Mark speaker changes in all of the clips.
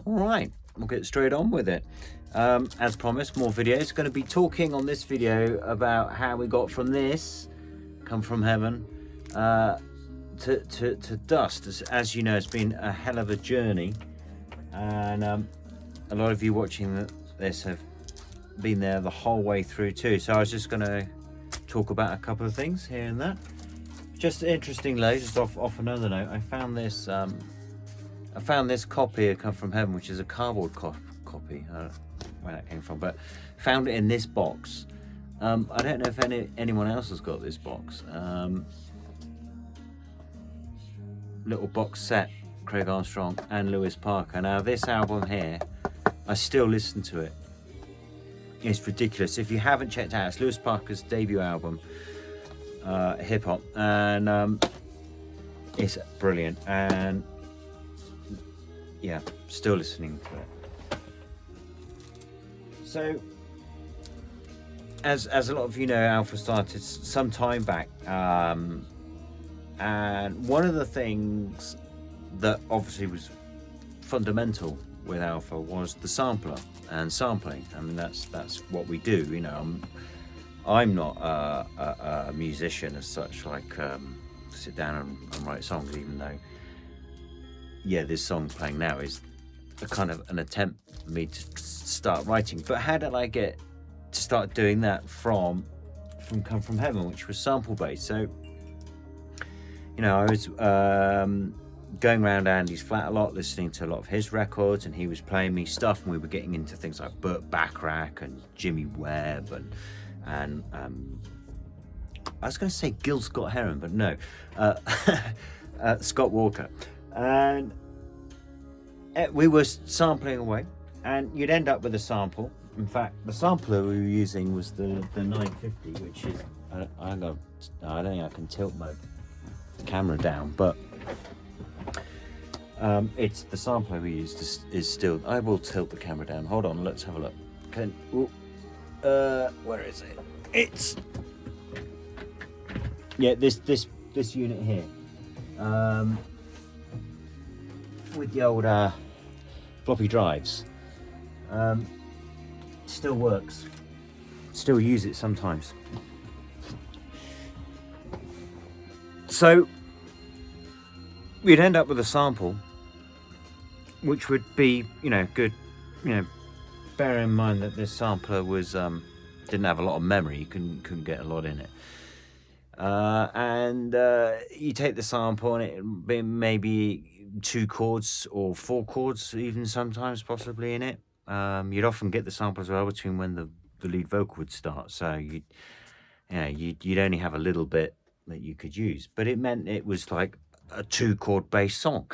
Speaker 1: All right, we'll get straight on with it. As promised, more videos. Going to be talking on this video about how we got from this, Come From Heaven, to Dust. As you know, it's been a hell of a journey, and a lot of you watching this have been there the whole way through too. So I was just going to talk about a couple of things here and there. Just interestingly, just off another note, I found this copy of Come From Heaven, which is a cardboard copy. I don't know where that came from, but found it in this box. I don't know if anyone else has got this box. Little box set, Craig Armstrong and Lewis Parker. Now this album here, I still listen to it. It's ridiculous. If you haven't checked out, it's Lewis Parker's debut album, hip hop, and it's brilliant. And yeah, still listening to it. So, as a lot of you know, Alpha started some time back, and one of the things that obviously was fundamental with Alpha was the sampler and sampling. I mean, that's what we do. You know, I'm not a musician as such, like sit down and write songs, even though, yeah, this song playing now is a kind of an attempt for me to start writing. But how did I get to start doing that from Come From Heaven, which was sample based? So, you know, I was going around Andy's flat a lot, listening to a lot of his records, and he was playing me stuff, and we were getting into things like Burt Bacharach and Jimmy Webb and I was going to say Gil Scott-Heron, but no, Scott Walker. And we were sampling away, and you'd end up with a sample. In fact, the sampler we were using was the 950, which is I don't think I can tilt my camera down, but it's the sampler we used is still. I will tilt the camera down. Hold on, let's have a look. Where is it? It's this unit here. With the old floppy drives, still works. Still use it sometimes. So we'd end up with a sample, which would be, you know, good. You know, bear in mind that this sampler was didn't have a lot of memory. You couldn't get a lot in it. And you take the sample, and it be maybe 2 chords or 4 chords, even sometimes possibly in it. You'd often get the sample as well between when the lead vocal would start, so you'd only have a little bit that you could use, but it meant it was like a 2 chord based song,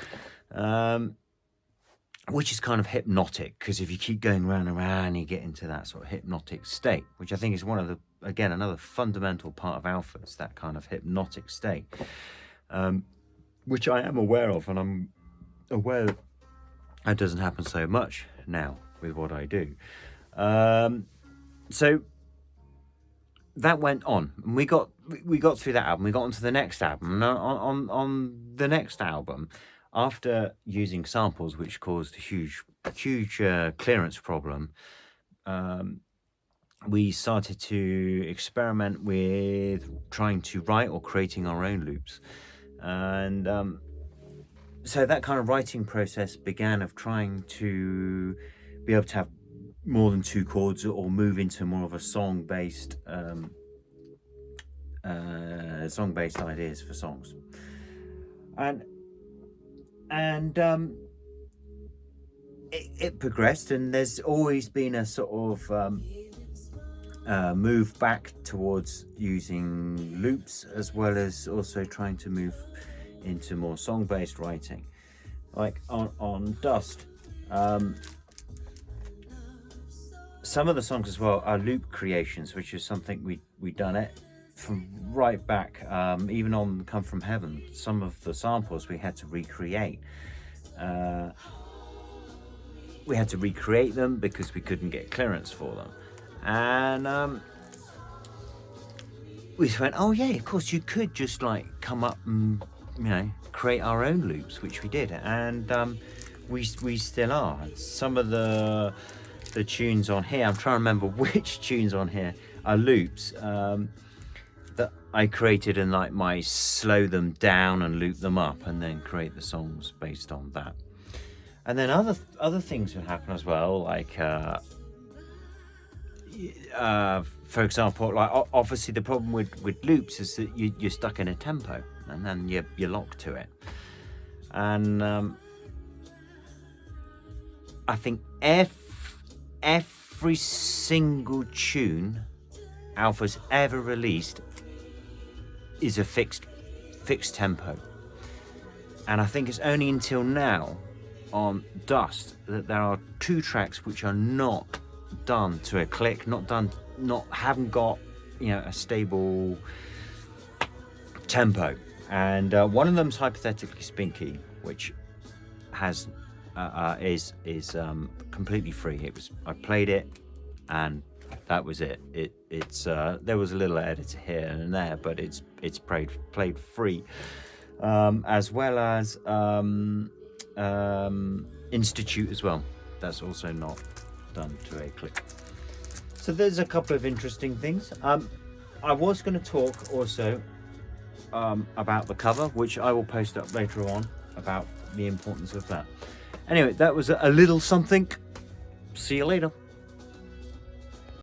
Speaker 1: which is kind of hypnotic, because if you keep going round and round, you get into that sort of hypnotic state, which I think is one of the, again, another fundamental part of Alpha, is that kind of hypnotic state, which I am aware of, and I'm aware that it doesn't happen so much now with what I do. So that went on, and we got through that album. We got onto the next album. Now, on the next album, after using samples, which caused a huge clearance problem, we started to experiment with trying to write or creating our own loops, and so that kind of writing process began, of trying to be able to have more than 2 chords, or move into more of a song-based ideas for songs, and it progressed, and there's always been a sort of move back towards using loops, as well as also trying to move into more song-based writing, like on Dust. Some of the songs as well are loop creations, which is something we done it from right back. Even on Come From Heaven, some of the samples we had to recreate. We had to recreate them because we couldn't get clearance for them, and we went, oh yeah, of course you could just like come up and, you know, create our own loops, which we did, and we still are. Some of the tunes on here, I'm trying to remember which tunes on here are loops that I created, and like my slow them down and loop them up, and then create the songs based on that. And then other things would happen as well, like for example, like obviously the problem with loops is that you're stuck in a tempo, and then you're locked to it. And I think every single tune Alpha's ever released is a fixed tempo, and I think it's only until now on Dust that there are 2 tracks which are not done to a click, haven't got, you know, a stable tempo. And one of them's Hypothetically Spinky, which has is completely free. I played it, and that was it. It's there was a little editor here and there, but it's played free, as well as Institute as well. That's also not done to a click. So there's a couple of interesting things. I was going to talk also about the cover, which I will post up later on, about the importance of that. Anyway, that was a little something. See you later.